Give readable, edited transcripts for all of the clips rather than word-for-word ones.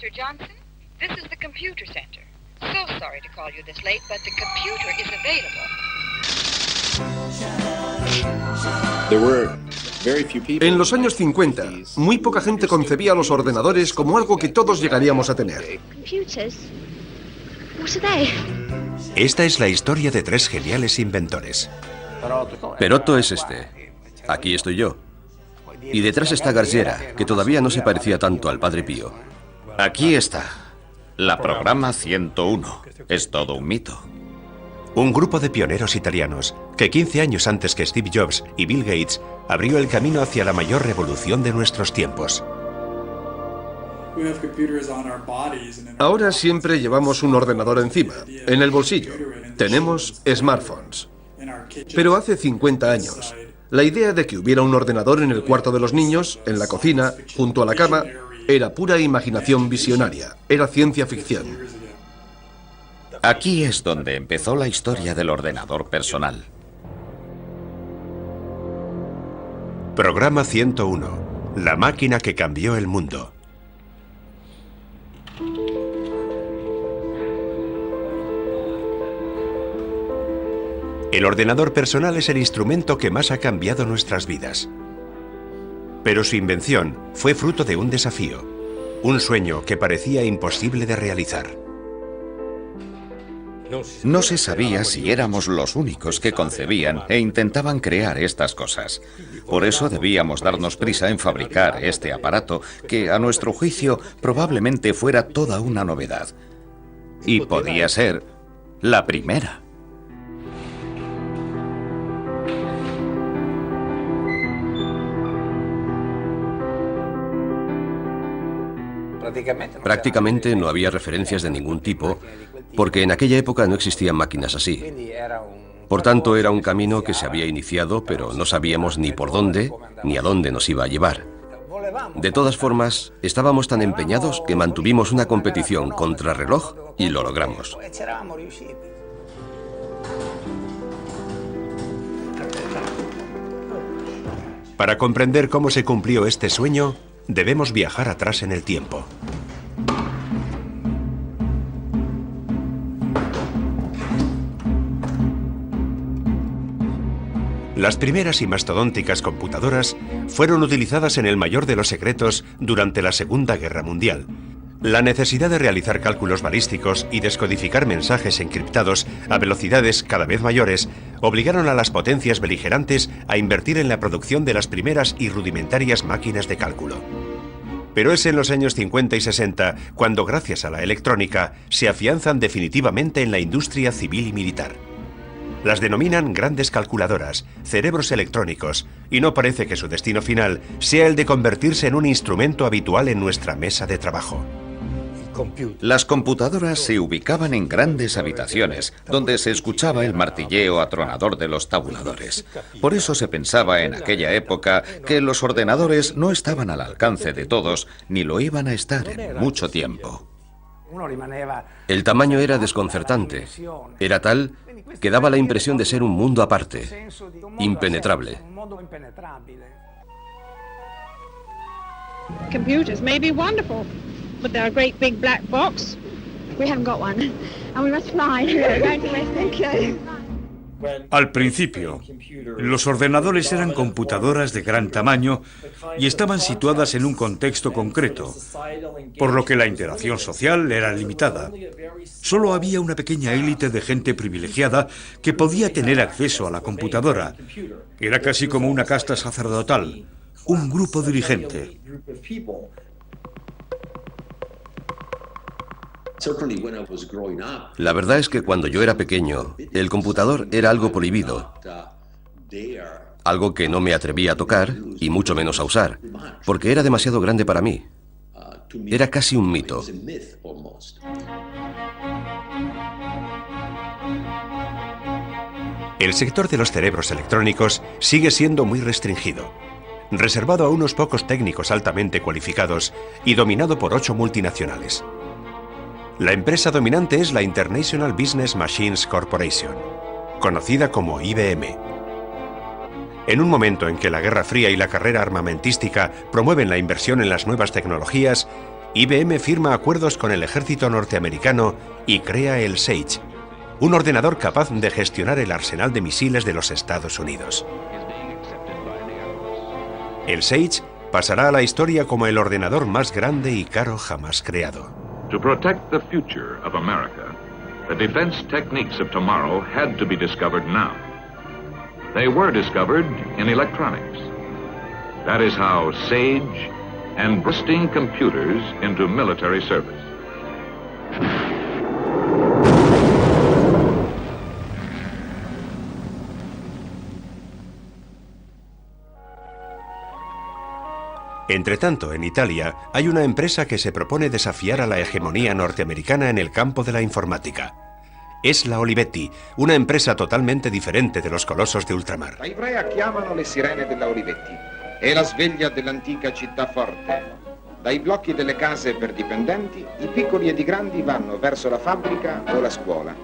Mr. Johnson. This is the computer center. So sorry to call you this late, but the computer is available. En los años 50, muy poca gente concebía los ordenadores como algo que todos llegaríamos a tener. Esta es la historia de tres geniales inventores. Perotto es este. Aquí estoy yo. Y detrás está Gargera, que todavía no se parecía tanto al Padre Pío. Aquí está. La programa 101. Es todo un mito. Un grupo de pioneros italianos que 15 años antes que Steve Jobs y Bill Gates abrió el camino hacia la mayor revolución de nuestros tiempos. Ahora siempre llevamos un ordenador encima, en el bolsillo. Tenemos smartphones. Pero hace 50 años, la idea de que hubiera un ordenador en el cuarto de los niños, en la cocina, junto a la cama, era pura imaginación visionaria, era ciencia ficción. Aquí es donde empezó la historia del ordenador personal. Programa 101. La máquina que cambió el mundo. El ordenador personal es el instrumento que más ha cambiado nuestras vidas. Pero su invención fue fruto de un desafío, un sueño que parecía imposible de realizar. No se sabía si éramos los únicos que concebían e intentaban crear estas cosas. Por eso debíamos darnos prisa en fabricar este aparato que, a nuestro juicio, probablemente fuera toda una novedad. Y podía ser la primera. Prácticamente no había referencias de ningún tipo, porque en aquella época no existían máquinas así. Por tanto, era un camino que se había iniciado, pero no sabíamos ni por dónde, ni a dónde nos iba a llevar. De todas formas, estábamos tan empeñados que mantuvimos una competición contrarreloj y lo logramos. Para comprender cómo se cumplió este sueño, debemos viajar atrás en el tiempo. Las primeras y mastodónticas computadoras fueron utilizadas en el mayor de los secretos durante la Segunda Guerra Mundial. La necesidad de realizar cálculos balísticos y descodificar mensajes encriptados a velocidades cada vez mayores obligaron a las potencias beligerantes a invertir en la producción de las primeras y rudimentarias máquinas de cálculo. Pero es en los años 50 y 60 cuando, gracias a la electrónica, se afianzan definitivamente en la industria civil y militar. Las denominan grandes calculadoras, cerebros electrónicos, y no parece que su destino final sea el de convertirse en un instrumento habitual en nuestra mesa de trabajo. Las computadoras se ubicaban en grandes habitaciones, donde se escuchaba el martilleo atronador de los tabuladores. Por eso se pensaba en aquella época que los ordenadores no estaban al alcance de todos, ni lo iban a estar en mucho tiempo. El tamaño era desconcertante. Era tal que daba la impresión de ser un mundo aparte, impenetrable. Computers may be wonderful, but they're a great big black box. We haven't got one, and we must fly. We're going to Mexico. Al principio, los ordenadores eran computadoras de gran tamaño y estaban situadas en un contexto concreto, por lo que la interacción social era limitada. Solo había una pequeña élite de gente privilegiada que podía tener acceso a la computadora. Era casi como una casta sacerdotal, un grupo dirigente. La verdad es que cuando yo era pequeño, el computador era algo prohibido, algo que no me atrevía a tocar y mucho menos a usar, porque era demasiado grande para mí. Era casi un mito. El sector de los cerebros electrónicos sigue siendo muy restringido, reservado a unos pocos técnicos altamente cualificados y dominado por 8 multinacionales. La empresa dominante es la International Business Machines Corporation, conocida como IBM. En un momento en que la Guerra Fría y la carrera armamentística promueven la inversión en las nuevas tecnologías, IBM firma acuerdos con el ejército norteamericano y crea el Sage, un ordenador capaz de gestionar el arsenal de misiles de los Estados Unidos. El Sage pasará a la historia como el ordenador más grande y caro jamás creado. To protect the future of America, the defense techniques of tomorrow had to be discovered now. They were discovered in electronics. That is how Sage and bursting computers into military service. Entretanto, en Italia, hay una empresa que se propone desafiar a la hegemonía norteamericana en el campo de la informática. Es la Olivetti, una empresa totalmente diferente de los colosos de ultramar. Da Ivrea chiamano le sirene della Olivetti. È la sveglia dell'antica città forte. Dai blocchi delle case per dipendenti, i piccoli ed i grandi vanno verso la fabbrica o la scuola.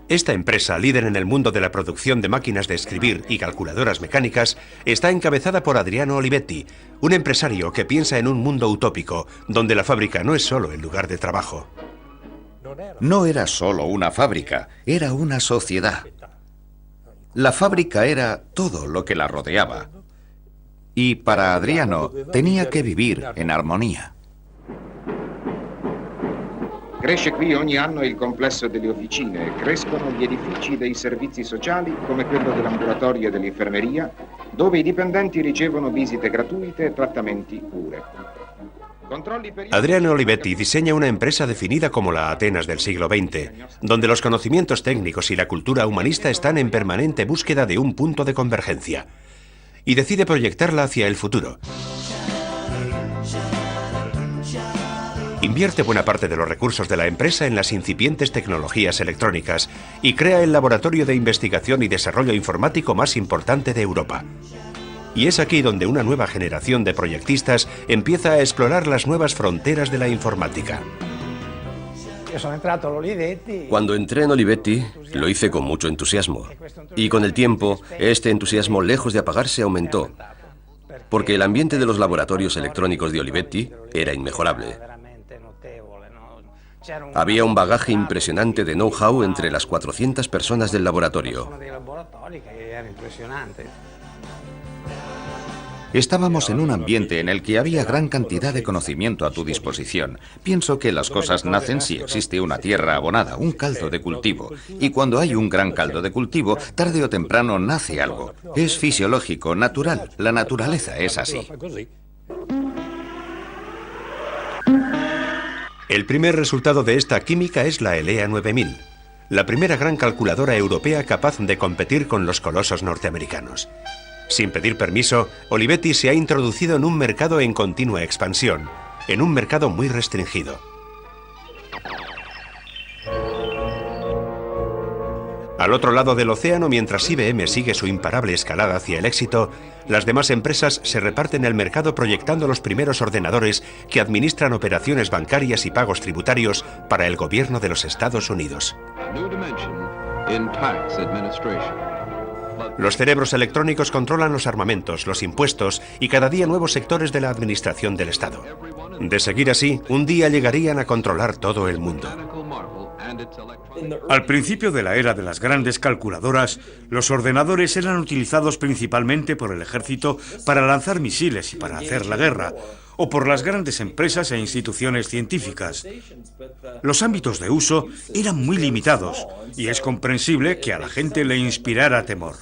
Esta empresa, líder en el mundo de la producción de máquinas de escribir y calculadoras mecánicas, está encabezada por Adriano Olivetti, un empresario que piensa en un mundo utópico, donde la fábrica no es solo el lugar de trabajo. No era solo una fábrica, era una sociedad. La fábrica era todo lo que la rodeaba. Y para Adriano tenía que vivir en armonía. Cresce qui ogni anno il complesso delle officine e crescono gli edifici dei servizi sociali come quello dell'ambulatorio e dell'infermeria, dove i dipendenti ricevono visite gratuite e trattamenti cure. Adriano Olivetti diseña una empresa definida como la Atenas del siglo XX, donde los conocimientos técnicos y la cultura humanista están en permanente búsqueda de un punto de convergencia, y decide proyectarla hacia el futuro. Invierte buena parte de los recursos de la empresa en las incipientes tecnologías electrónicas y crea el laboratorio de investigación y desarrollo informático más importante de Europa. Y es aquí donde una nueva generación de proyectistas empieza a explorar las nuevas fronteras de la informática. Cuando entré en Olivetti, lo hice con mucho entusiasmo. Y con el tiempo, este entusiasmo, lejos de apagarse, aumentó. Porque el ambiente de los laboratorios electrónicos de Olivetti era inmejorable. Había un bagaje impresionante de know-how entre las 400 personas del laboratorio. Estábamos en un ambiente en el que había gran cantidad de conocimiento a tu disposición. Pienso que las cosas nacen si existe una tierra abonada, un caldo de cultivo. Y cuando hay un gran caldo de cultivo, tarde o temprano nace algo. Es fisiológico, natural. La naturaleza es así. El primer resultado de esta química es la ELEA 9000, la primera gran calculadora europea capaz de competir con los colosos norteamericanos. Sin pedir permiso, Olivetti se ha introducido en un mercado en continua expansión, en un mercado muy restringido. Al otro lado del océano, mientras IBM sigue su imparable escalada hacia el éxito, las demás empresas se reparten el mercado proyectando los primeros ordenadores que administran operaciones bancarias y pagos tributarios para el gobierno de los Estados Unidos. Los cerebros electrónicos controlan los armamentos, los impuestos y cada día nuevos sectores de la administración del Estado. De seguir así, un día llegarían a controlar todo el mundo. Al principio de la era de las grandes calculadoras, los ordenadores eran utilizados principalmente por el ejército para lanzar misiles y para hacer la guerra, o por las grandes empresas e instituciones científicas. Los ámbitos de uso eran muy limitados, y es comprensible que a la gente le inspirara temor.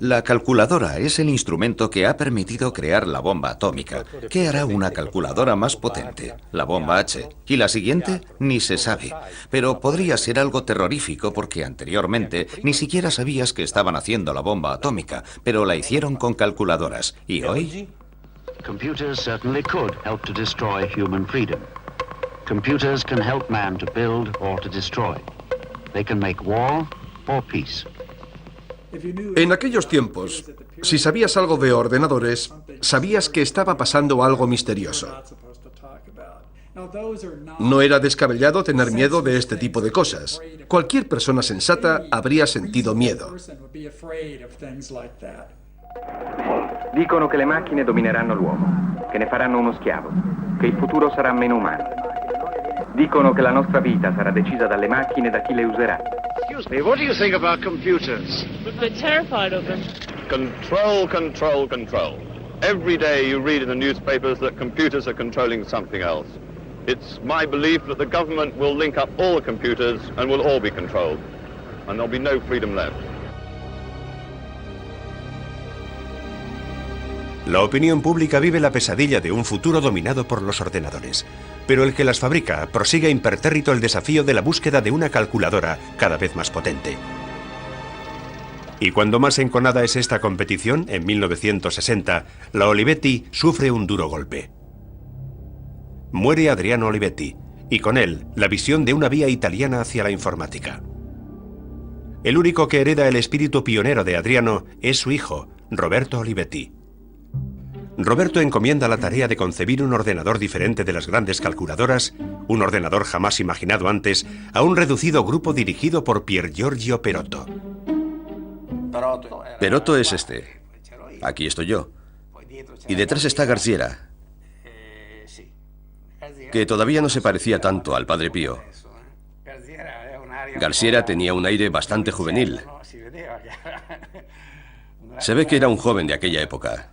La calculadora es el instrumento que ha permitido crear la bomba atómica. ¿Qué hará una calculadora más potente? La bomba H. ¿Y la siguiente? Ni se sabe. Pero podría ser algo terrorífico porque anteriormente ni siquiera sabías que estaban haciendo la bomba atómica, pero la hicieron con calculadoras. ¿Y hoy? Computers certainly could help to destroy human freedom. Computers can help man to build or to destroy. They can make war or peace. En aquellos tiempos, si sabías algo de ordenadores, sabías que estaba pasando algo misterioso. No era descabellado tener miedo de este tipo de cosas. Cualquier persona sensata habría sentido miedo. Dicono che le macchine domineranno l'uomo, che ne faranno uno schiavo, che il futuro sarà meno umano. Dicono che la nostra vita sarà decisa dalle macchine e da chi le userà. Excuse me, what do you think about computers? We're terrified of them. Control, control, control. Every day you read in the newspapers that computers are controlling something else. It's my belief that the government will link up all the computers and we'll all be controlled. And there'll be no freedom left. La opinión pública vive la pesadilla de un futuro dominado por los ordenadores, pero el que las fabrica prosigue impertérrito el desafío de la búsqueda de una calculadora cada vez más potente. Y cuando más enconada es esta competición, en 1960, la Olivetti sufre un duro golpe. Muere Adriano Olivetti, y con él la visión de una vía italiana hacia la informática. El único que hereda el espíritu pionero de Adriano es su hijo, Roberto Olivetti. Roberto encomienda la tarea de concebir un ordenador diferente de las grandes calculadoras, un ordenador jamás imaginado antes, a un reducido grupo dirigido por Pier Giorgio Perotto. Perotto es este. Aquí estoy yo. Y detrás está Garciera, que todavía no se parecía tanto al Padre Pío. Garciera tenía un aire bastante juvenil. Se ve que era un joven de aquella época.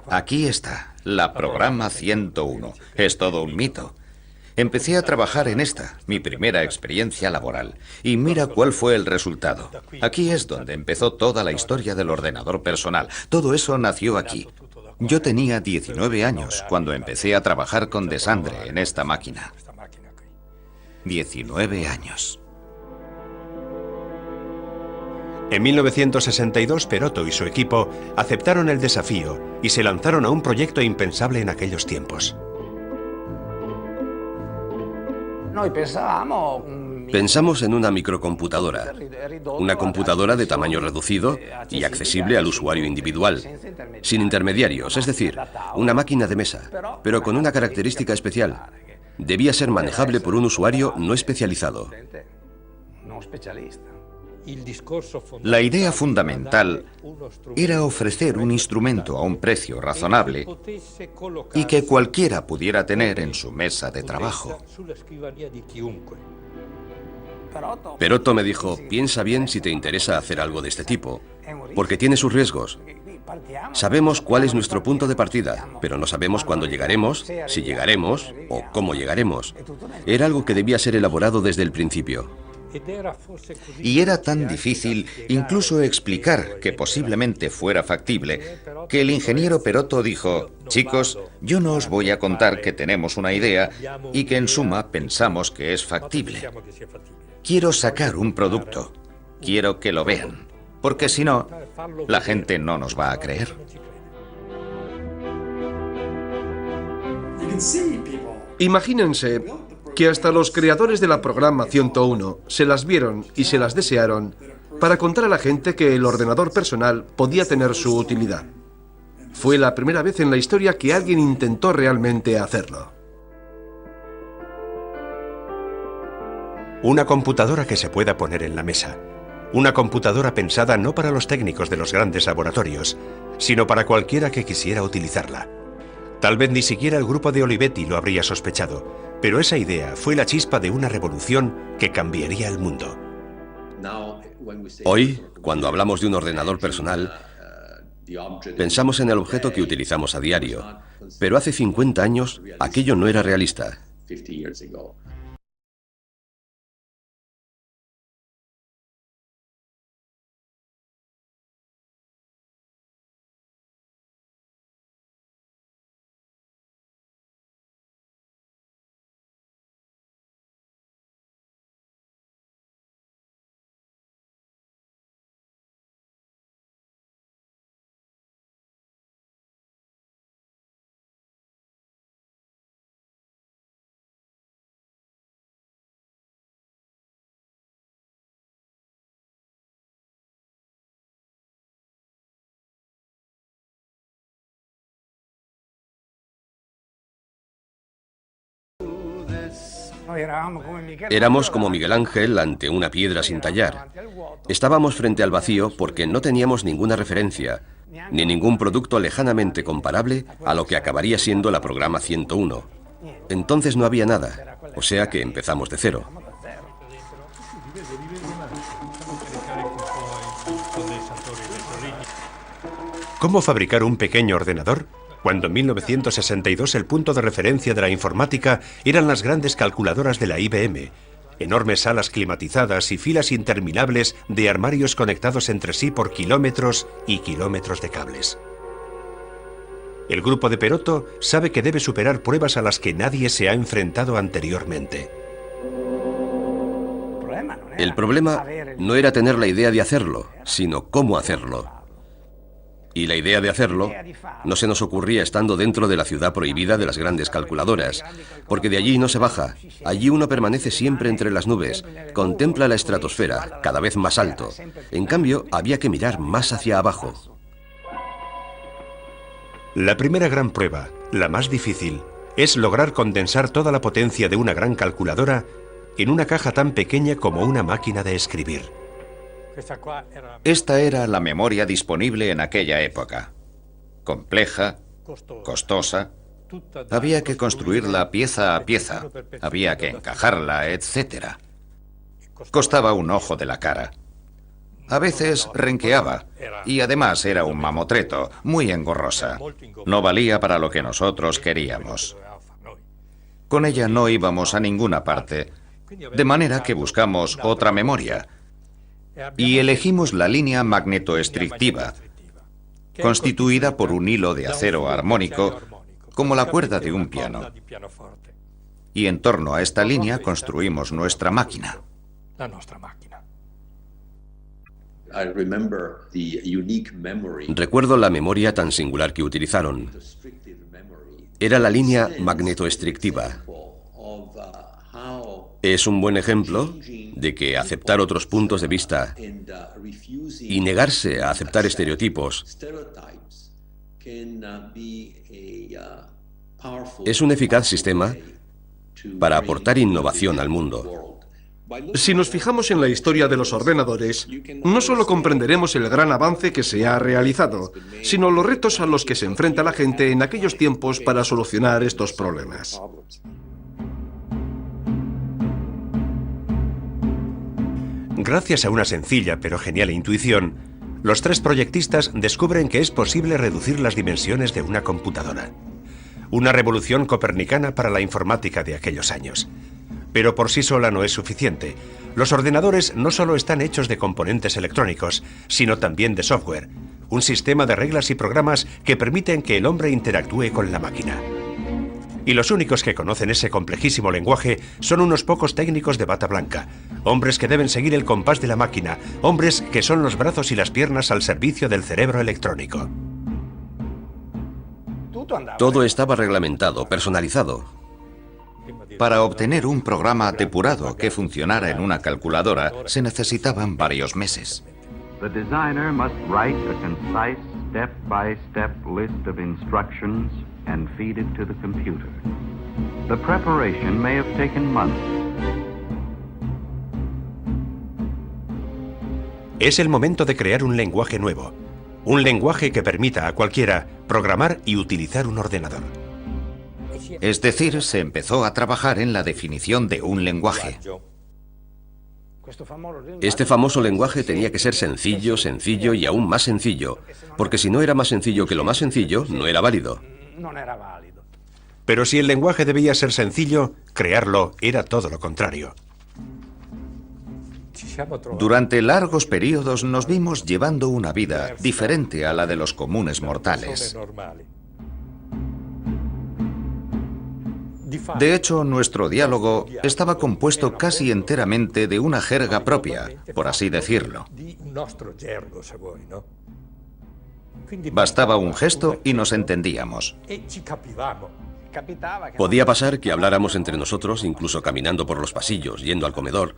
Aquí está, la programa 101. Es todo un mito. Empecé a trabajar en esta, mi primera experiencia laboral, y mira cuál fue el resultado. Aquí es donde empezó toda la historia del ordenador personal. Todo eso nació aquí. Yo tenía 19 años cuando empecé a trabajar con Desandre en esta máquina. 19 años. En 1962, Perotto y su equipo aceptaron el desafío y se lanzaron a un proyecto impensable en aquellos tiempos. Pensamos en una microcomputadora, una computadora de tamaño reducido y accesible al usuario individual, sin intermediarios, es decir, una máquina de mesa, pero con una característica especial. Debía ser manejable por un usuario no especializado. La idea fundamental era ofrecer un instrumento a un precio razonable y que cualquiera pudiera tener en su mesa de trabajo. Perotto me dijo, piensa bien si te interesa hacer algo de este tipo, porque tiene sus riesgos. Sabemos cuál es nuestro punto de partida, pero no sabemos cuándo llegaremos, si llegaremos o cómo llegaremos. Era algo que debía ser elaborado desde el principio. Y era tan difícil incluso explicar que posiblemente fuera factible, que el ingeniero Perotto dijo, chicos, yo no os voy a contar que tenemos una idea y que en suma pensamos que es factible. Quiero sacar un producto, quiero que lo vean, porque si no, la gente no nos va a creer. Imagínense que hasta los creadores de la programa 101 se las vieron y se las desearon para contar a la gente que el ordenador personal podía tener su utilidad. Fue la primera vez en la historia que alguien intentó realmente hacerlo. Una computadora que se pueda poner en la mesa. Una computadora pensada no para los técnicos de los grandes laboratorios, sino para cualquiera que quisiera utilizarla. Tal vez ni siquiera el grupo de Olivetti lo habría sospechado, pero esa idea fue la chispa de una revolución que cambiaría el mundo. Hoy, cuando hablamos de un ordenador personal, pensamos en el objeto que utilizamos a diario, pero hace 50 años aquello no era realista. Éramos como Miguel Ángel ante una piedra sin tallar. Estábamos frente al vacío porque no teníamos ninguna referencia, ni ningún producto lejanamente comparable a lo que acabaría siendo la programa 101. Entonces no había nada, o sea que empezamos de cero. ¿Cómo fabricar un pequeño ordenador? Cuando en 1962 el punto de referencia de la informática eran las grandes calculadoras de la IBM, enormes salas climatizadas y filas interminables de armarios conectados entre sí por kilómetros y kilómetros de cables. El grupo de Perotto sabe que debe superar pruebas a las que nadie se ha enfrentado anteriormente. El problema no era tener la idea de hacerlo, sino cómo hacerlo. Y la idea de hacerlo no se nos ocurría estando dentro de la ciudad prohibida de las grandes calculadoras, porque de allí no se baja, allí uno permanece siempre entre las nubes, contempla la estratosfera, cada vez más alto. En cambio, había que mirar más hacia abajo. La primera gran prueba, la más difícil, es lograr condensar toda la potencia de una gran calculadora en una caja tan pequeña como una máquina de escribir. Esta era la memoria disponible en aquella época. Compleja, costosa. Había que construirla pieza a pieza. Había que encajarla, etc. Costaba un ojo de la cara. A veces renqueaba. Y además era un mamotreto, muy engorrosa. No valía para lo que nosotros queríamos. Con ella no íbamos a ninguna parte. De manera que buscamos otra memoria. Y elegimos la línea magnetoestrictiva, constituida por un hilo de acero armónico, como la cuerda de un piano. Y en torno a esta línea construimos nuestra máquina. Recuerdo la memoria tan singular que utilizaron. Era la línea magnetoestrictiva. Es un buen ejemplo de que aceptar otros puntos de vista y negarse a aceptar estereotipos es un eficaz sistema para aportar innovación al mundo. Si nos fijamos en la historia de los ordenadores, no solo comprenderemos el gran avance que se ha realizado, sino los retos a los que se enfrenta la gente en aquellos tiempos para solucionar estos problemas. Gracias a una sencilla pero genial intuición, los tres proyectistas descubren que es posible reducir las dimensiones de una computadora. Una revolución copernicana para la informática de aquellos años. Pero por sí sola no es suficiente. Los ordenadores no solo están hechos de componentes electrónicos, sino también de software, un sistema de reglas y programas que permiten que el hombre interactúe con la máquina. Y los únicos que conocen ese complejísimo lenguaje son unos pocos técnicos de bata blanca, hombres que deben seguir el compás de la máquina, hombres que son los brazos y las piernas al servicio del cerebro electrónico. Todo estaba reglamentado, personalizado. Para obtener un programa depurado que funcionara en una calculadora se necesitaban varios meses. The designer must write a concise step-by-step list of instructions and feed it to the computer. The preparation may have taken months. Es el momento de crear un lenguaje nuevo, un lenguaje que permita a cualquiera programar y utilizar un ordenador. Es decir, se empezó a trabajar en la definición de un lenguaje. Este famoso lenguaje tenía que ser sencillo, sencillo y aún más sencillo, porque si no era más sencillo que lo más sencillo, no era válido. Pero si el lenguaje debía ser sencillo, crearlo era todo lo contrario. Durante largos periodos nos vimos llevando una vida diferente a la de los comunes mortales. De hecho, nuestro diálogo estaba compuesto casi enteramente de una jerga propia, por así decirlo. Bastaba un gesto y nos entendíamos. Podía pasar que habláramos entre nosotros, incluso caminando por los pasillos, yendo al comedor,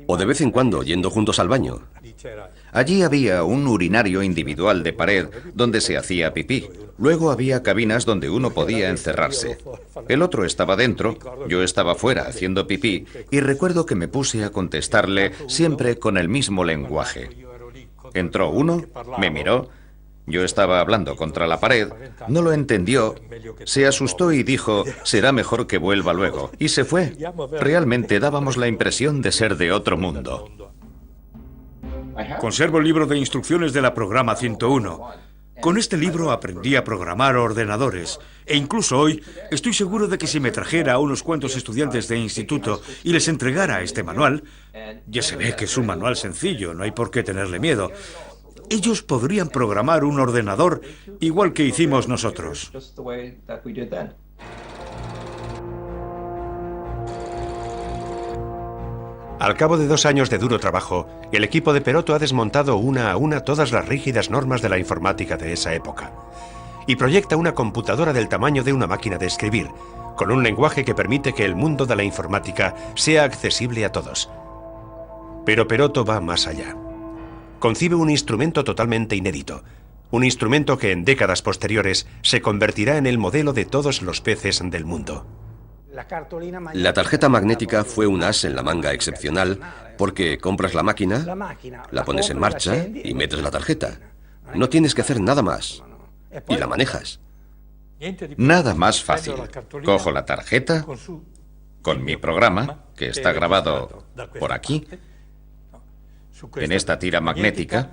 o de vez en cuando yendo juntos al baño. Allí había un urinario individual de pared donde se hacía pipí. Luego había cabinas donde uno podía encerrarse. El otro estaba dentro, yo estaba fuera haciendo pipí, y recuerdo que me puse a contestarle siempre con el mismo lenguaje. Entró uno, me miró, yo estaba hablando contra la pared, no lo entendió, se asustó y dijo, será mejor que vuelva luego, y se fue. Realmente dábamos la impresión de ser de otro mundo. Conservo el libro de instrucciones de la programa 101. Con este libro aprendí a programar ordenadores, e incluso hoy estoy seguro de que si me trajera a unos cuantos estudiantes de instituto y les entregara este manual, ya se ve que es un manual sencillo, no hay por qué tenerle miedo. Ellos podrían programar un ordenador igual que hicimos nosotros. Al cabo de 2 años de duro trabajo, el equipo de Perotto ha desmontado una a una todas las rígidas normas de la informática de esa época y proyecta una computadora del tamaño de una máquina de escribir, con un lenguaje que permite que el mundo de la informática sea accesible a todos. Pero Perotto va más allá. Concibe un instrumento totalmente inédito, un instrumento que en décadas posteriores se convertirá en el modelo de todos los peces del mundo. La tarjeta magnética fue un as en la manga excepcional porque compras la máquina, la pones en marcha y metes la tarjeta. No tienes que hacer nada más. Y la manejas. Nada más fácil. Cojo la tarjeta con mi programa, que está grabado por aquí, en esta tira magnética,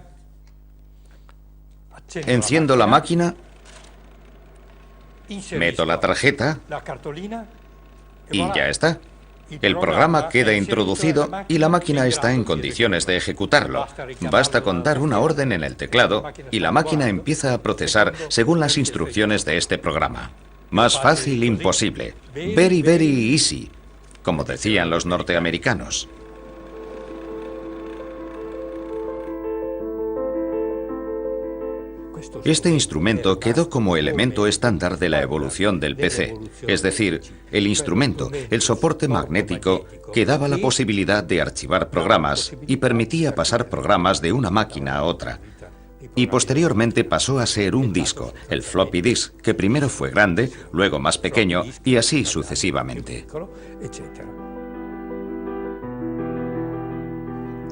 enciendo la máquina, meto la tarjeta y ya está. El programa queda introducido y la máquina está en condiciones de ejecutarlo. Basta con dar una orden en el teclado y la máquina empieza a procesar según las instrucciones de este programa. Más fácil imposible. Very, very easy, como decían los norteamericanos. Este instrumento quedó como elemento estándar de la evolución del PC, es decir, el instrumento, el soporte magnético que daba la posibilidad de archivar programas y permitía pasar programas de una máquina a otra. Y posteriormente pasó a ser un disco, el floppy disk, que primero fue grande, luego más pequeño y así sucesivamente.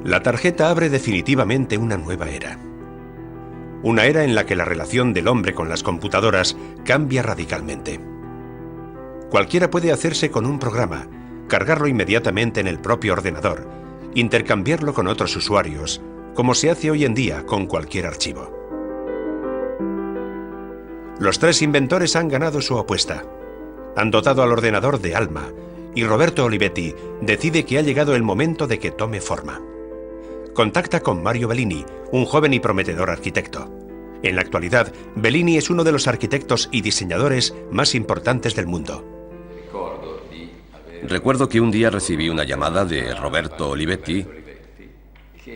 La tarjeta abre definitivamente una nueva era. Una era en la que la relación del hombre con las computadoras cambia radicalmente. Cualquiera puede hacerse con un programa, cargarlo inmediatamente en el propio ordenador, intercambiarlo con otros usuarios, como se hace hoy en día con cualquier archivo. Los 3 inventores han ganado su apuesta. Han dotado al ordenador de alma, y Roberto Olivetti decide que ha llegado el momento de que tome forma. Contacta con Mario Bellini, un joven y prometedor arquitecto. En la actualidad, Bellini es uno de los arquitectos y diseñadores más importantes del mundo. Recuerdo que un día recibí una llamada de Roberto Olivetti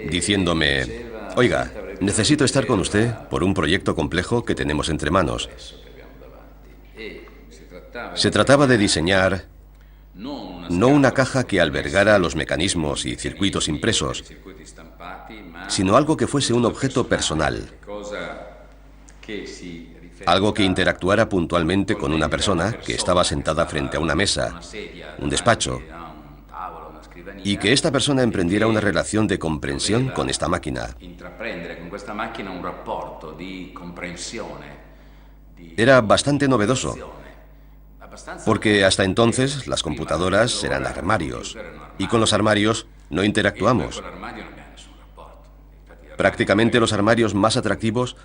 diciéndome: oiga, necesito estar con usted por un proyecto complejo que tenemos entre manos. Se trataba de diseñar no una caja que albergara los mecanismos y circuitos impresos, sino algo que fuese un objeto personal. Algo que interactuara puntualmente con una persona que estaba sentada frente a una mesa, un despacho, y que esta persona emprendiera una relación de comprensión con esta máquina. Era bastante novedoso, porque hasta entonces las computadoras eran armarios, y con los armarios no interactuamos. Prácticamente los armarios más atractivos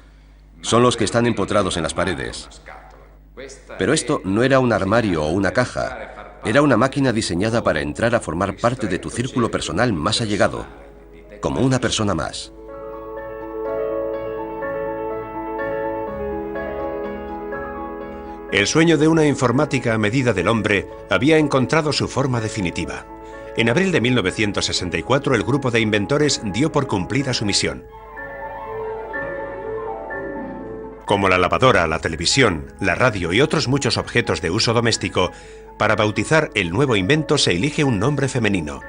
son los que están empotrados en las paredes. Pero esto no era un armario o una caja, era una máquina diseñada para entrar a formar parte de tu círculo personal más allegado, como una persona más. El sueño de una informática a medida del hombre había encontrado su forma definitiva. En abril de 1964, el grupo de inventores dio por cumplida su misión. como la lavadora, la televisión, la radio y otros muchos objetos de uso doméstico, para bautizar el nuevo invento se elige un nombre femenino: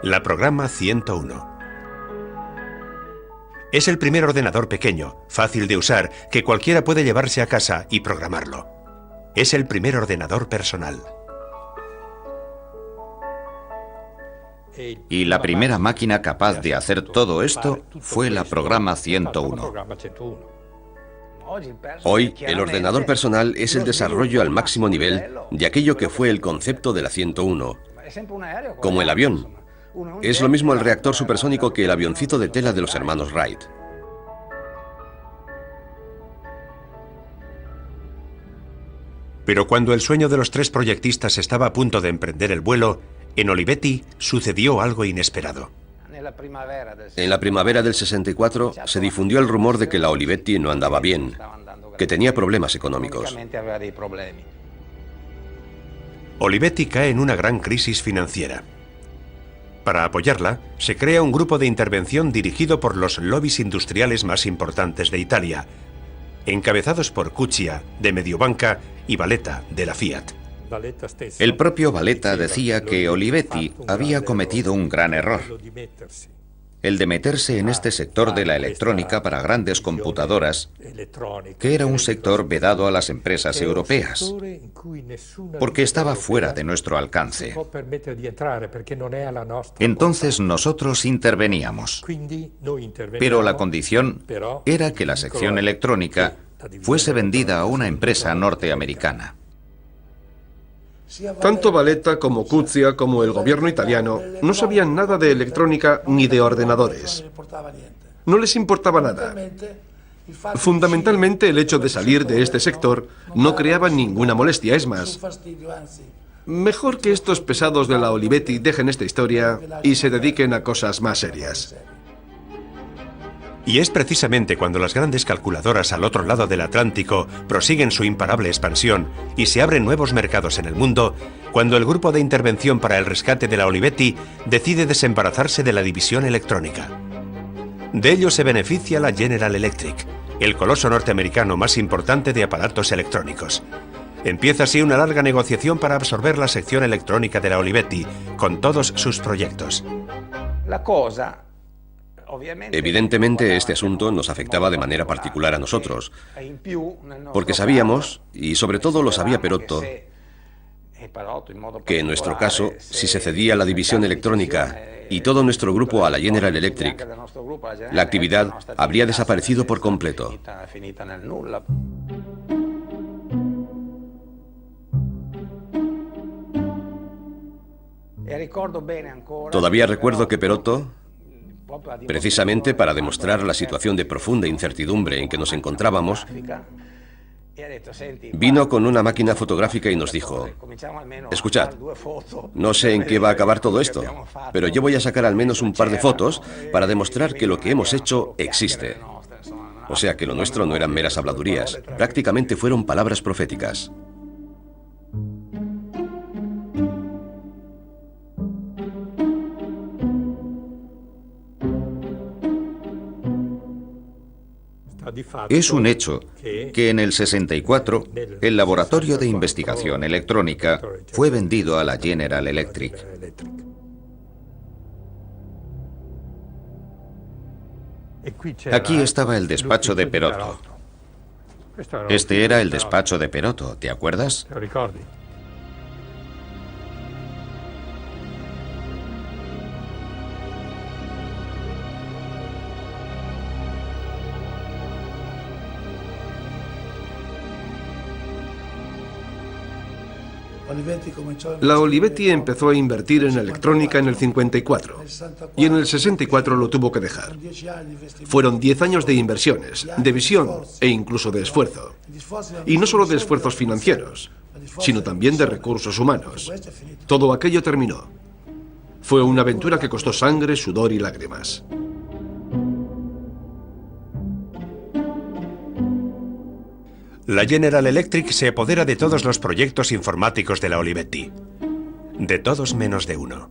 la Programa 101. Es el primer ordenador pequeño, fácil de usar, que cualquiera puede llevarse a casa y programarlo. Es el primer ordenador personal. Y la primera máquina capaz de hacer todo esto fue la Programa 101. Hoy, el ordenador personal es el desarrollo al máximo nivel de aquello que fue el concepto de la 101, como el avión. Es lo mismo el reactor supersónico que el avioncito de tela de los hermanos Wright. Pero cuando el sueño de los 3 proyectistas estaba a punto de emprender el vuelo, en Olivetti sucedió algo inesperado. En la primavera del 64 se difundió el rumor de que la Olivetti no andaba bien, que tenía problemas económicos. Olivetti cae en una gran crisis financiera. Para apoyarla, se crea un grupo de intervención dirigido por los lobbies industriales más importantes de Italia, encabezados por Cuccia, de Mediobanca, y Valletta, de la Fiat. El propio Valletta decía que Olivetti había cometido un gran error: el de meterse en este sector de la electrónica para grandes computadoras, que era un sector vedado a las empresas europeas, porque estaba fuera de nuestro alcance. Entonces nosotros interveníamos, pero la condición era que la sección electrónica fuese vendida a una empresa norteamericana. Tanto Valletta como Cuccia como el gobierno italiano no sabían nada de electrónica ni de ordenadores. No les importaba nada. Fundamentalmente, el hecho de salir de este sector no creaba ninguna molestia. Es más, mejor que estos pesados de la Olivetti dejen esta historia y se dediquen a cosas más serias. Y es precisamente cuando las grandes calculadoras al otro lado del Atlántico prosiguen su imparable expansión y se abren nuevos mercados en el mundo, cuando el grupo de intervención para el rescate de la Olivetti decide desembarazarse de la división electrónica. De ello se beneficia la General Electric, el coloso norteamericano más importante de aparatos electrónicos. Empieza así una larga negociación para absorber la sección electrónica de la Olivetti, con todos sus proyectos. Evidentemente, este asunto nos afectaba de manera particular a nosotros, porque sabíamos, y sobre todo lo sabía Perotto, que en nuestro caso, si se cedía la división electrónica y todo nuestro grupo a la General Electric, la actividad habría desaparecido por completo. Todavía recuerdo que Perotto, precisamente para demostrar la situación de profunda incertidumbre en que nos encontrábamos, vino con una máquina fotográfica y nos dijo: escuchad, no sé en qué va a acabar todo esto, pero yo voy a sacar al menos un par de fotos para demostrar que lo que hemos hecho existe. O sea que lo nuestro no eran meras habladurías, prácticamente fueron palabras proféticas. Es un hecho que en el 64 el laboratorio de investigación electrónica fue vendido a la General Electric. Aquí estaba el despacho de Perotto. Este era el despacho de Perotto, ¿te acuerdas? La Olivetti empezó a invertir en electrónica en el 54 y en el 64 lo tuvo que dejar. Fueron 10 años de inversiones, de visión e incluso de esfuerzo. Y no solo de esfuerzos financieros, sino también de recursos humanos. Todo aquello terminó. Fue una aventura que costó sangre, sudor y lágrimas. La General Electric se apodera de todos los proyectos informáticos de la Olivetti. De todos menos de uno.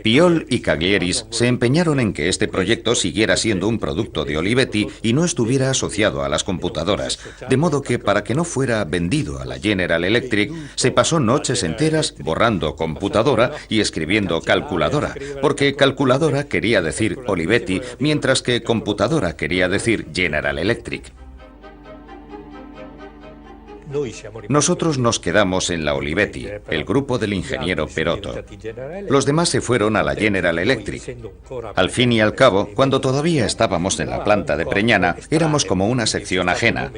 Piol y Caglieris se empeñaron en que este proyecto siguiera siendo un producto de Olivetti y no estuviera asociado a las computadoras, de modo que para que no fuera vendido a la General Electric, se pasó noches enteras borrando computadora y escribiendo calculadora, porque calculadora quería decir Olivetti, mientras que computadora quería decir General Electric. Nosotros nos quedamos en la Olivetti, el grupo del ingeniero Perotto. Los demás se fueron a la General Electric. Al fin y al cabo, cuando todavía estábamos en la planta de Preñana, éramos como una sección ajena.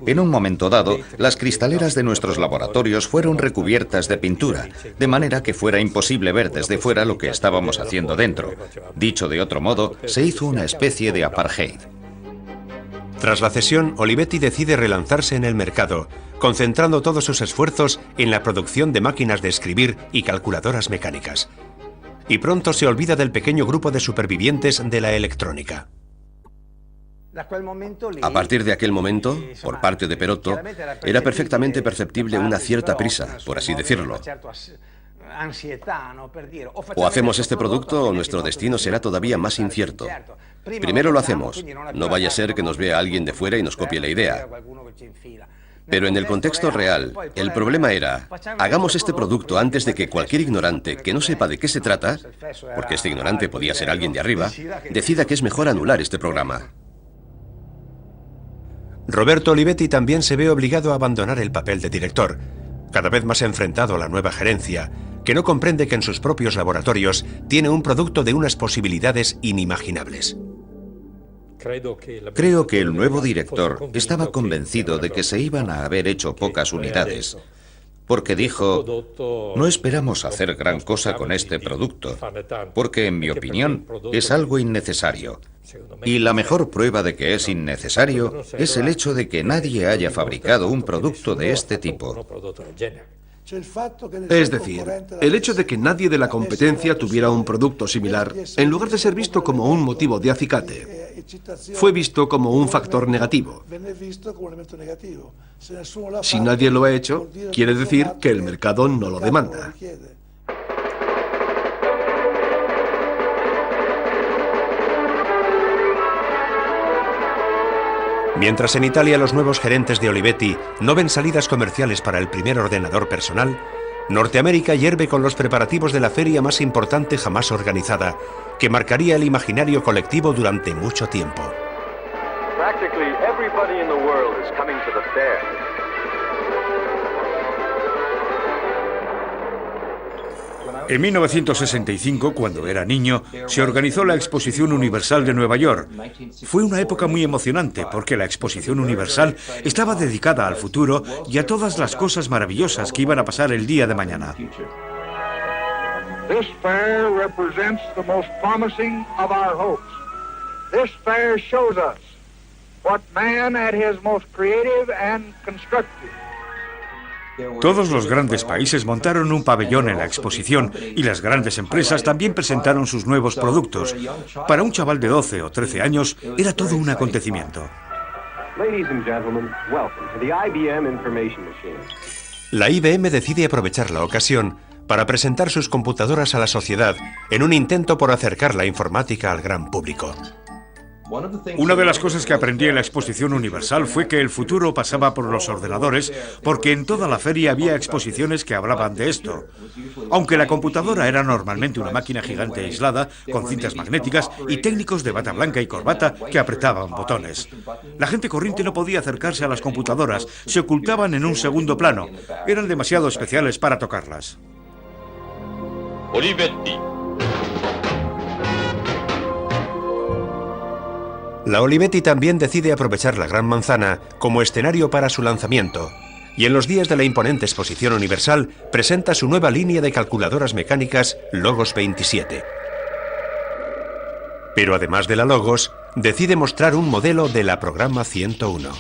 En un momento dado, las cristaleras de nuestros laboratorios fueron recubiertas de pintura, de manera que fuera imposible ver desde fuera lo que estábamos haciendo dentro. Dicho de otro modo, se hizo una especie de apartheid. Tras la cesión, Olivetti decide relanzarse en el mercado, concentrando todos sus esfuerzos en la producción de máquinas de escribir y calculadoras mecánicas. Y pronto se olvida del pequeño grupo de supervivientes de la electrónica. A partir de aquel momento, por parte de Perotto, era perfectamente perceptible una cierta prisa, por así decirlo. O hacemos este producto o nuestro destino será todavía más incierto. Primero lo hacemos, no vaya a ser que nos vea alguien de fuera y nos copie la idea. Pero en el contexto real, el problema era, hagamos este producto antes de que cualquier ignorante que no sepa de qué se trata, porque este ignorante podía ser alguien de arriba, decida que es mejor anular este programa. Roberto Olivetti también se ve obligado a abandonar el papel de director, cada vez más enfrentado a la nueva gerencia, que no comprende que en sus propios laboratorios tiene un producto de unas posibilidades inimaginables. Creo que el nuevo director estaba convencido de que se iban a haber hecho pocas unidades, porque dijo, no esperamos hacer gran cosa con este producto, porque en mi opinión es algo innecesario. Y la mejor prueba de que es innecesario es el hecho de que nadie haya fabricado un producto de este tipo. Es decir, el hecho de que nadie de la competencia tuviera un producto similar, en lugar de ser visto como un motivo de acicate, fue visto como un factor negativo. Si nadie lo ha hecho, quiere decir que el mercado no lo demanda. Mientras en Italia los nuevos gerentes de Olivetti no ven salidas comerciales para el primer ordenador personal, Norteamérica hierve con los preparativos de la feria más importante jamás organizada, que marcaría el imaginario colectivo durante mucho tiempo. En 1965, cuando era niño, se organizó la Exposición Universal de Nueva York. Fue una época muy emocionante porque la Exposición Universal estaba dedicada al futuro y a todas las cosas maravillosas que iban a pasar el día de mañana. This fair represents the most promising of our hopes. This fair shows us what man at his most creative and constructive. Todos los grandes países montaron un pabellón en la exposición y las grandes empresas también presentaron sus nuevos productos. Para un chaval de 12 o 13 años era todo un acontecimiento. La IBM decide aprovechar la ocasión para presentar sus computadoras a la sociedad en un intento por acercar la informática al gran público. Una de las cosas que aprendí en la Exposición Universal fue que el futuro pasaba por los ordenadores, porque en toda la feria había exposiciones que hablaban de esto. Aunque la computadora era normalmente una máquina gigante aislada, con cintas magnéticas y técnicos de bata blanca y corbata que apretaban botones. La gente corriente no podía acercarse a las computadoras, se ocultaban en un segundo plano. Eran demasiado especiales para tocarlas. Olivetti. La Olivetti también decide aprovechar la Gran Manzana como escenario para su lanzamiento, y en los días de la imponente Exposición Universal presenta su nueva línea de calculadoras mecánicas Logos 27. Pero además de la Logos, decide mostrar un modelo de la Programa 101.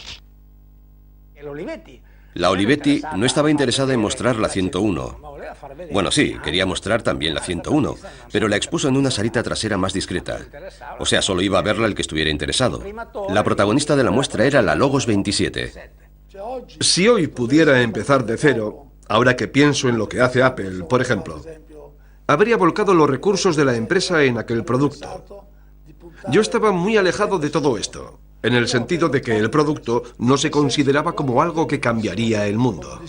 La Olivetti no estaba interesada en mostrar la 101. Bueno, sí, quería mostrar también la 101, pero la expuso en una salita trasera más discreta. O sea, solo iba a verla el que estuviera interesado. La protagonista de la muestra era la Logos 27. Si hoy pudiera empezar de cero, ahora que pienso en lo que hace Apple, por ejemplo, habría volcado los recursos de la empresa en aquel producto. Yo estaba muy alejado de todo esto, en el sentido de que el producto no se consideraba como algo que cambiaría el mundo.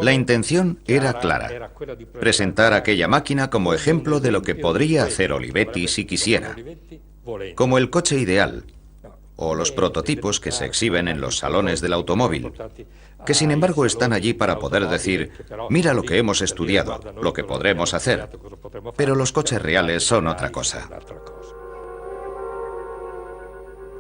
La intención era clara: presentar aquella máquina como ejemplo de lo que podría hacer Olivetti si quisiera, como el coche ideal, o los prototipos que se exhiben en los salones del automóvil, que sin embargo están allí para poder decir: mira lo que hemos estudiado, lo que podremos hacer. Pero los coches reales son otra cosa.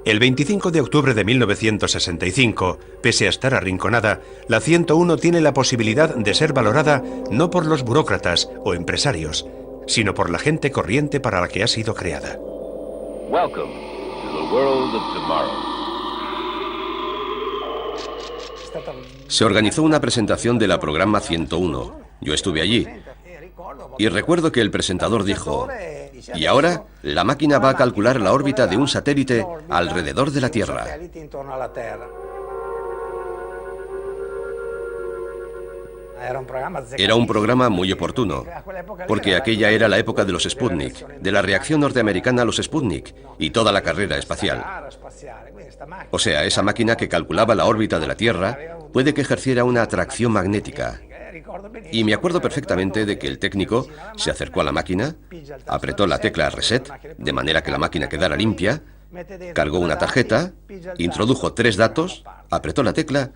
El 25 de octubre de 1965, pese a estar arrinconada, la 101 tiene la posibilidad de ser valorada no por los burócratas o empresarios, sino por la gente corriente para la que ha sido creada. Welcome to the world of tomorrow. Se organizó una presentación de la programa 101. Yo estuve allí. Y recuerdo que el presentador dijo: y ahora, la máquina va a calcular la órbita de un satélite alrededor de la Tierra. Era un programa muy oportuno, porque aquella era la época de los Sputnik, de la reacción norteamericana a los Sputnik y toda la carrera espacial. O sea, esa máquina que calculaba la órbita de la Tierra puede que ejerciera una atracción magnética. Y me acuerdo perfectamente de que el técnico se acercó a la máquina, apretó la tecla reset, de manera que la máquina quedara limpia, cargó una tarjeta, introdujo 3 datos, apretó la tecla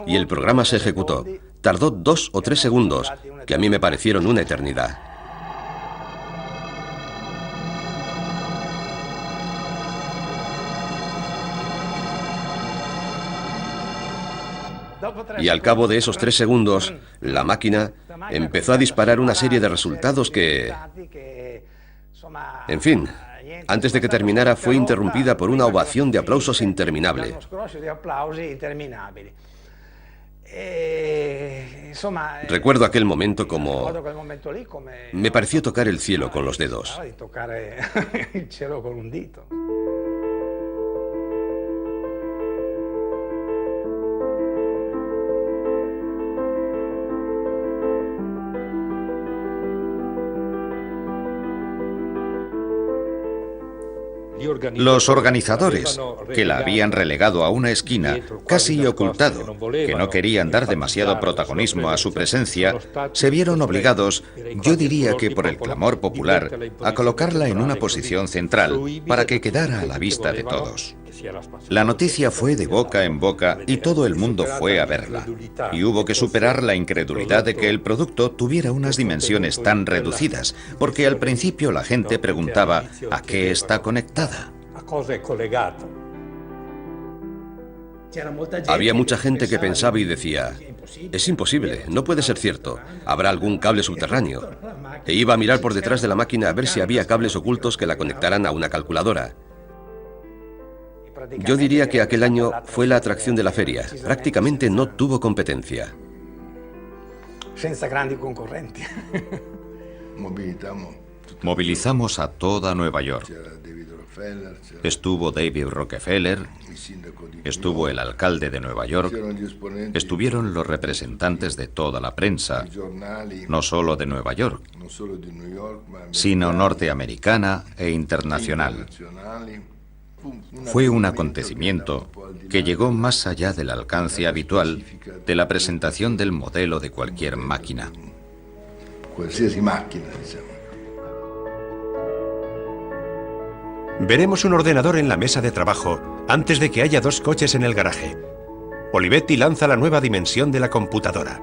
y el programa se ejecutó. Tardó 2 o 3 segundos, que a mí me parecieron una eternidad. Y al cabo de esos 3 segundos, la máquina empezó a disparar una serie de resultados que... En fin, antes de que terminara fue interrumpida por una ovación de aplausos interminable. Recuerdo aquel momento como... Me pareció tocar el cielo con los dedos. Los organizadores, que la habían relegado a una esquina, casi ocultado, que no querían dar demasiado protagonismo a su presencia, se vieron obligados, yo diría que por el clamor popular, a colocarla en una posición central para que quedara a la vista de todos. La noticia fue de boca en boca y todo el mundo fue a verla. Y hubo que superar la incredulidad de que el producto tuviera unas dimensiones tan reducidas, porque al principio la gente preguntaba ¿a qué está conectada? Había mucha gente que pensaba y decía: es imposible, no puede ser cierto, habrá algún cable subterráneo. E iba a mirar por detrás de la máquina a ver si había cables ocultos que la conectaran a una calculadora. Yo diría que aquel año fue la atracción de la feria. Prácticamente no tuvo competencia. Movilizamos a toda Nueva York. Estuvo David Rockefeller, estuvo el alcalde de Nueva York, estuvieron los representantes de toda la prensa, no solo de Nueva York, sino norteamericana e internacional. Fue un acontecimiento que llegó más allá del alcance habitual de la presentación del modelo de cualquier máquina. Veremos un ordenador en la mesa de trabajo antes de que haya 2 coches en el garaje. Olivetti lanza la nueva dimensión de la computadora.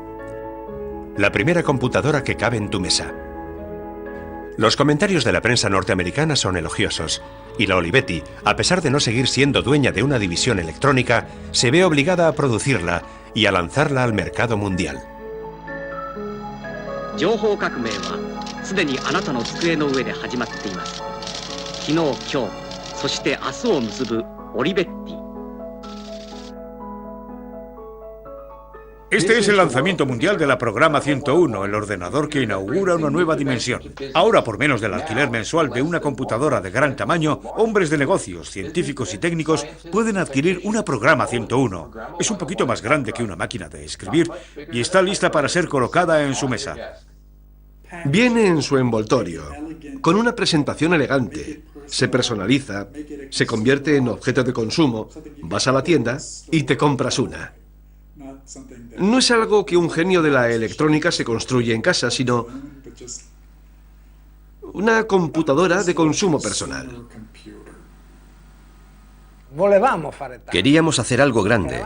La primera computadora que cabe en tu mesa. Los comentarios de la prensa norteamericana son elogiosos, y la Olivetti, a pesar de no seguir siendo dueña de una división electrónica, se ve obligada a producirla y a lanzarla al mercado mundial. Este es el lanzamiento mundial de la Programa 101, el ordenador que inaugura una nueva dimensión. Ahora, por menos del alquiler mensual de una computadora de gran tamaño, hombres de negocios, científicos y técnicos pueden adquirir una Programa 101. Es un poquito más grande que una máquina de escribir y está lista para ser colocada en su mesa. Viene en su envoltorio, con una presentación elegante. Se personaliza, se convierte en objeto de consumo, vas a la tienda y te compras una. No es algo que un genio de la electrónica se construye en casa, sino una computadora de consumo personal. Queríamos hacer algo grande.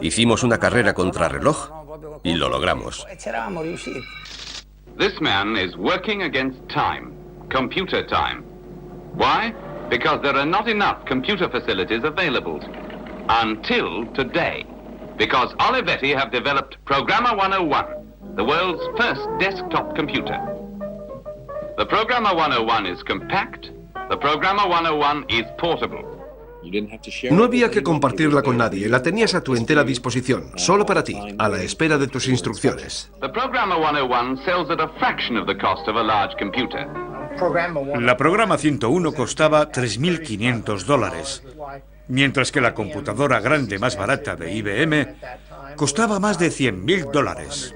Hicimos una carrera contrarreloj y lo logramos. This man is working against time, computer time. Why? Because there are not enough computer facilities available. Until today. Because Olivetti have developed Programmer 101, the world's first desktop computer. The Programmer 101 is compact. The Programmer 101 is portable. No había que compartirla con nadie, la tenías a tu entera disposición, solo para ti, a la espera de tus instrucciones. The Programmer 101 sells at a fraction of the cost of a large computer. La Programa 101 costaba $3.500, mientras que la computadora grande más barata de IBM costaba más de $100.000.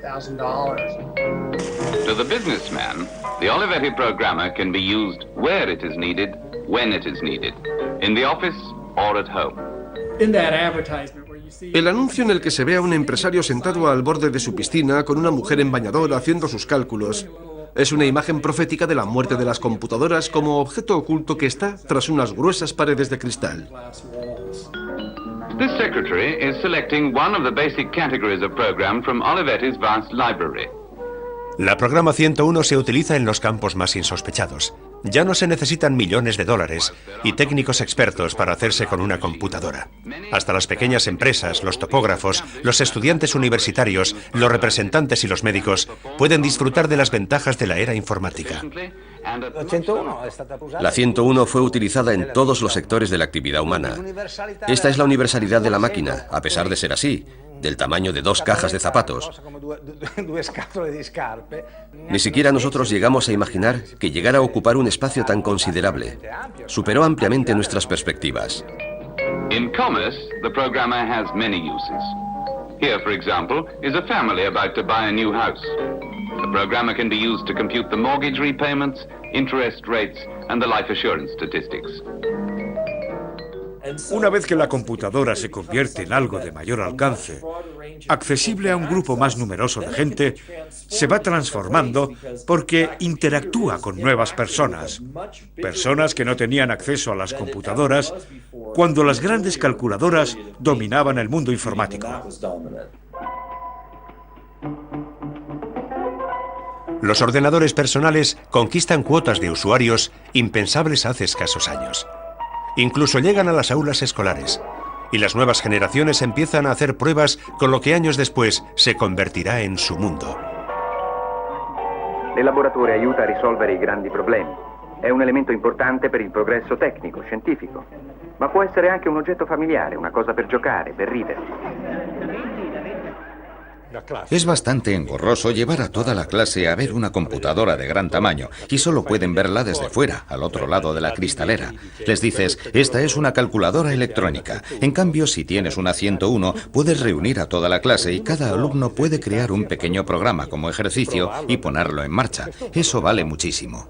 To the businessman, the Olivetti Programmer can be used where it is needed, when it is needed, in the office or at home. El anuncio en el que se ve a un empresario sentado al borde de su piscina con una mujer en bañador haciendo sus cálculos es una imagen profética de la muerte de las computadoras como objeto oculto que está tras unas gruesas paredes de cristal. This secretary is selecting one of the basic categories of program from Olivetti's vast library. La Programa 101 se utiliza en los campos más insospechados. Ya no se necesitan millones de dólares y técnicos expertos para hacerse con una computadora. Hasta las pequeñas empresas, los topógrafos, los estudiantes universitarios, los representantes y los médicos pueden disfrutar de las ventajas de la era informática. La 101 fue utilizada en todos los sectores de la actividad humana. Esta es la universalidad de la máquina, a pesar de ser así, del tamaño de 2 cajas de zapatos. Ni siquiera nosotros llegamos a imaginar que llegara a ocupar un espacio tan considerable. Superó ampliamente nuestras perspectivas. In commerce, the programmer has many uses. Here, for example, is a family about to buy a new house. The programmer can be used to compute the mortgage repayments, interest rates, and the life assurance statistics. Una vez que la computadora se convierte en algo de mayor alcance, accesible a un grupo más numeroso de gente, se va transformando porque interactúa con nuevas personas. Personas que no tenían acceso a las computadoras cuando las grandes calculadoras dominaban el mundo informático. Los ordenadores personales conquistan cuotas de usuarios impensables hace escasos años. Incluso llegan a las aulas escolares, y las nuevas generaciones empiezan a hacer pruebas con lo que años después se convertirá en su mundo. Il laboratorio aiuta a risolvere i grandi problemi. È un elemento importante per il progresso tecnico, scientifico, ma può essere anche un oggetto familiare, una cosa per giocare, per ridere. Es bastante engorroso llevar a toda la clase a ver una computadora de gran tamaño y solo pueden verla desde fuera, al otro lado de la cristalera. Les dices, esta es una calculadora electrónica. En cambio, si tienes una 101, puedes reunir a toda la clase y cada alumno puede crear un pequeño programa como ejercicio y ponerlo en marcha. Eso vale muchísimo.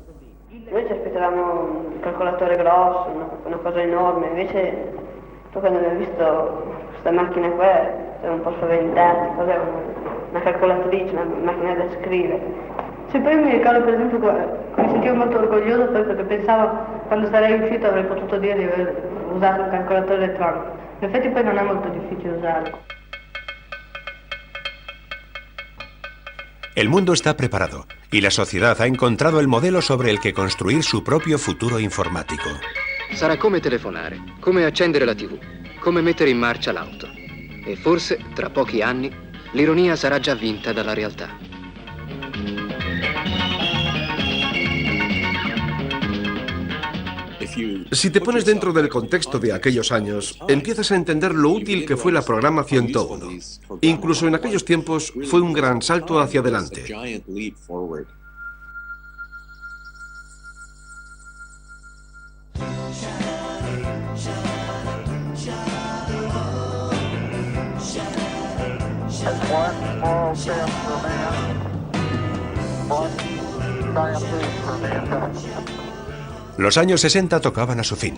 Noi ci aspettavamo un calcolatore grosso, una cosa enorme, invece tu quando hai visto questa macchina qua sei un po' spaventati, cos'è una calcolatrice, una macchina da scrivere. Sì, poi mi ricordo per esempio che mi sentivo molto orgoglioso perché pensavo quando sarei uscito avrei potuto dire di aver usato un calcolatore elettronico. In effetti poi non è molto difficile usarlo. El mundo está preparado y la sociedad ha encontrado el modelo sobre el que construir su propio futuro informático. Sarà come telefonare, come accendere la TV, come mettere in marcia l'auto. E forse, tra pochi anni, l'ironia sarà già vinta dalla realtà. Si te pones dentro del contexto de aquellos años, empiezas a entender lo útil que fue la programa 101. Incluso en aquellos tiempos fue un gran salto hacia adelante. Los años 60 tocaban a su fin,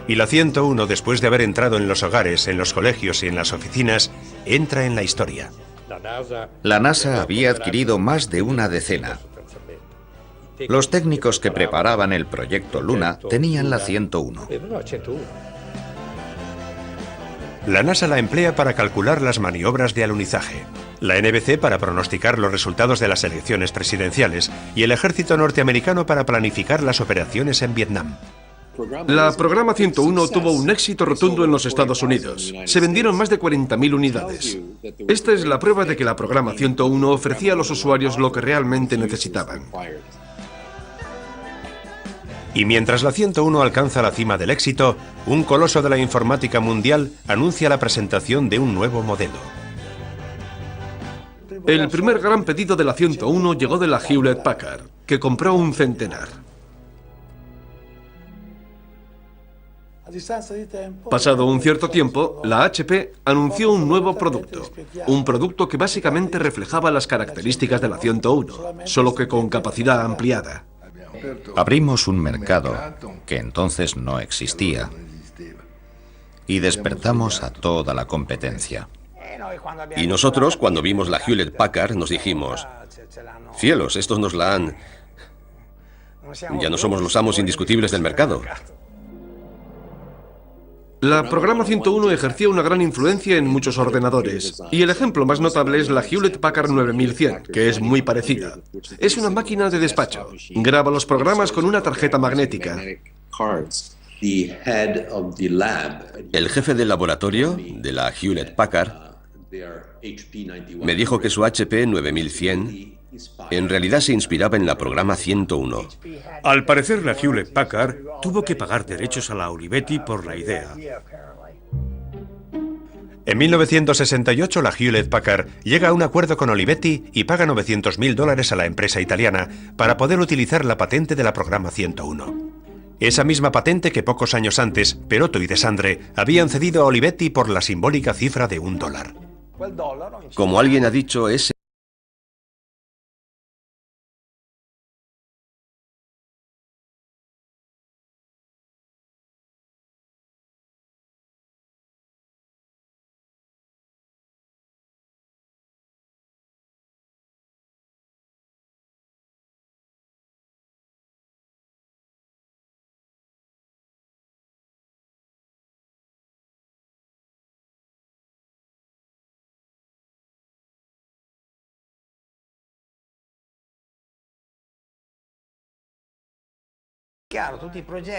y la 101, después de haber entrado en los hogares, en los colegios y en las oficinas, entra en la historia. La NASA había adquirido más de una decena. Los técnicos que preparaban el proyecto Luna tenían la 101. La NASA la emplea para calcular las maniobras de alunizaje, la NBC para pronosticar los resultados de las elecciones presidenciales y el ejército norteamericano para planificar las operaciones en Vietnam. La programa 101 tuvo un éxito rotundo en los Estados Unidos. Se vendieron más de 40.000 unidades. Esta es la prueba de que la programa 101 ofrecía a los usuarios lo que realmente necesitaban. Y mientras la 101 alcanza la cima del éxito, un coloso de la informática mundial anuncia la presentación de un nuevo modelo. El primer gran pedido de la 101 llegó de la Hewlett Packard, que compró un centenar. Pasado un cierto tiempo, la HP anunció un nuevo producto. Un producto que básicamente reflejaba las características de la 101, solo que con capacidad ampliada. Abrimos un mercado que entonces no existía y despertamos a toda la competencia. Y nosotros, cuando vimos la Hewlett Packard, nos dijimos, cielos, estos nos la han... Ya no somos los amos indiscutibles del mercado. La programa 101 ejercía una gran influencia en muchos ordenadores, y el ejemplo más notable es la Hewlett Packard 9100, que es muy parecida. Es una máquina de despacho. Graba los programas con una tarjeta magnética. El jefe del laboratorio de la Hewlett Packard me dijo que su HP 9100 en realidad se inspiraba en la programa 101. Al parecer, la Hewlett Packard tuvo que pagar derechos a la Olivetti por la idea. En 1968, la Hewlett Packard llega a un acuerdo con Olivetti y paga $900.000 a la empresa italiana para poder utilizar la patente de la programa 101. Esa misma patente que pocos años antes, Perotto y Desandre habían cedido a Olivetti por la simbólica cifra de $1. Como alguien ha dicho, ese...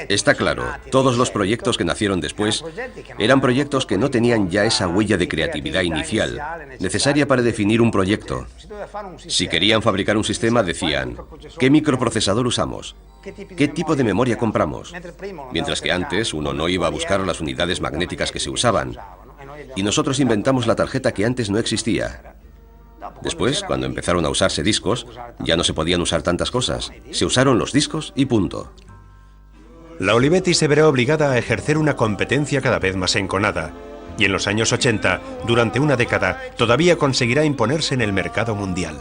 Está claro, todos los proyectos que nacieron después eran proyectos que no tenían ya esa huella de creatividad inicial, necesaria para definir un proyecto. Si querían fabricar un sistema, decían, ¿qué microprocesador usamos? ¿Qué tipo de memoria compramos? Mientras que antes uno no iba a buscar las unidades magnéticas que se usaban. Y nosotros inventamos la tarjeta que antes no existía. Después, cuando empezaron a usarse discos, ya no se podían usar tantas cosas. Se usaron los discos y punto. La Olivetti se verá obligada a ejercer una competencia cada vez más enconada, y en los años 80, durante una década, todavía conseguirá imponerse en el mercado mundial.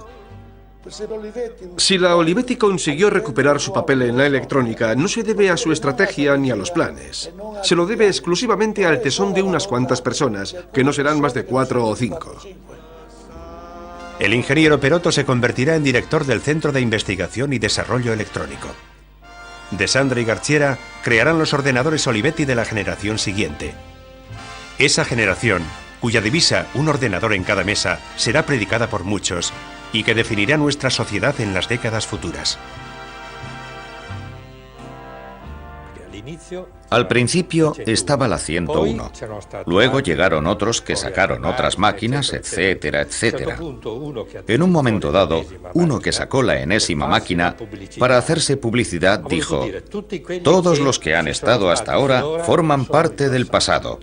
Si la Olivetti consiguió recuperar su papel en la electrónica, no se debe a su estrategia ni a los planes. Se lo debe exclusivamente al tesón de unas cuantas personas, que no serán más de 4 o 5. El ingeniero Perotto se convertirá en director del Centro de Investigación y Desarrollo Electrónico. Desandre y Garchiera crearán los ordenadores Olivetti de la generación siguiente. Esa generación, cuya divisa, un ordenador en cada mesa, será predicada por muchos y que definirá nuestra sociedad en las décadas futuras. Al principio estaba la 101. Luego llegaron otros que sacaron otras máquinas, etcétera, etcétera. En un momento dado, uno que sacó la enésima máquina, para hacerse publicidad, dijo: todos los que han estado hasta ahora forman parte del pasado.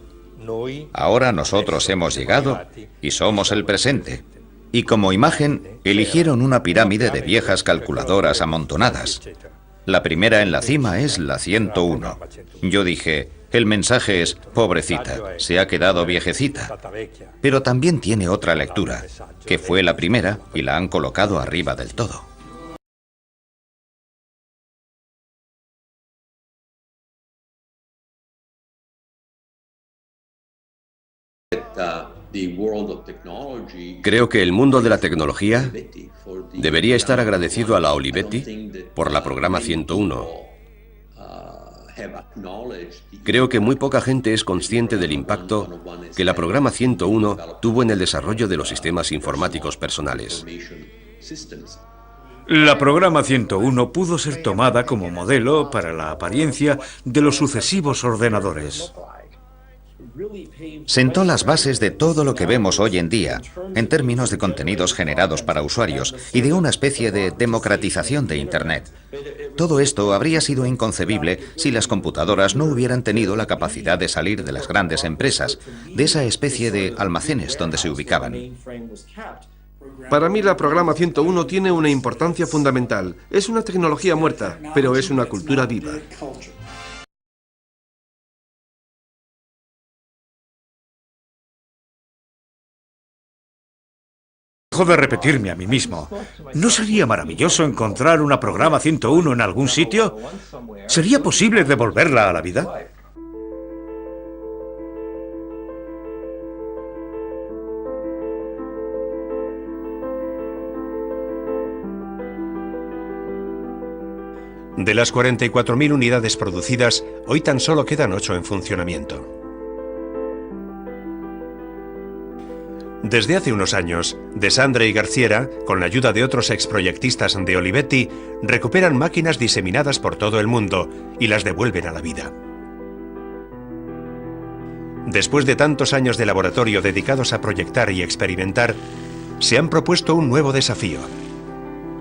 Ahora nosotros hemos llegado y somos el presente. Y como imagen, eligieron una pirámide de viejas calculadoras amontonadas. La primera en la cima es la 101. Yo dije, el mensaje es, pobrecita, se ha quedado viejecita. Pero también tiene otra lectura, que fue la primera y la han colocado arriba del todo. Creo que el mundo de la tecnología debería estar agradecido a la Olivetti por la programa 101. Creo que muy poca gente es consciente del impacto que la programa 101 tuvo en el desarrollo de los sistemas informáticos personales. La programa 101 pudo ser tomada como modelo para la apariencia de los sucesivos ordenadores. Sentó las bases de todo lo que vemos hoy en día, en términos de contenidos generados para usuarios y de una especie de democratización de Internet. Todo esto habría sido inconcebible si las computadoras no hubieran tenido la capacidad de salir de las grandes empresas, de esa especie de almacenes donde se ubicaban. Para mí la programa 101 tiene una importancia fundamental. Es una tecnología muerta, pero es una cultura viva. Dejo de repetirme a mí mismo. ¿No sería maravilloso encontrar una programa 101 en algún sitio? ¿Sería posible devolverla a la vida? De las 44.000 unidades producidas, hoy tan solo quedan 8 en funcionamiento. Desde hace unos años, De Sandre y Garciera, con la ayuda de otros exproyectistas de Olivetti, recuperan máquinas diseminadas por todo el mundo y las devuelven a la vida. Después de tantos años de laboratorio dedicados a proyectar y experimentar, se han propuesto un nuevo desafío: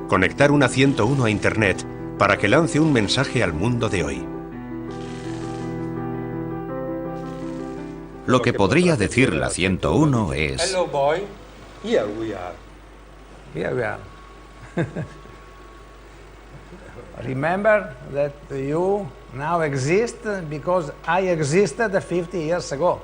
conectar una 101 a Internet para que lance un mensaje al mundo de hoy. Lo que podría decir la 101 es: Hello boy, here we are. Here we are. Remember that you now exist because I existed 50 years ago.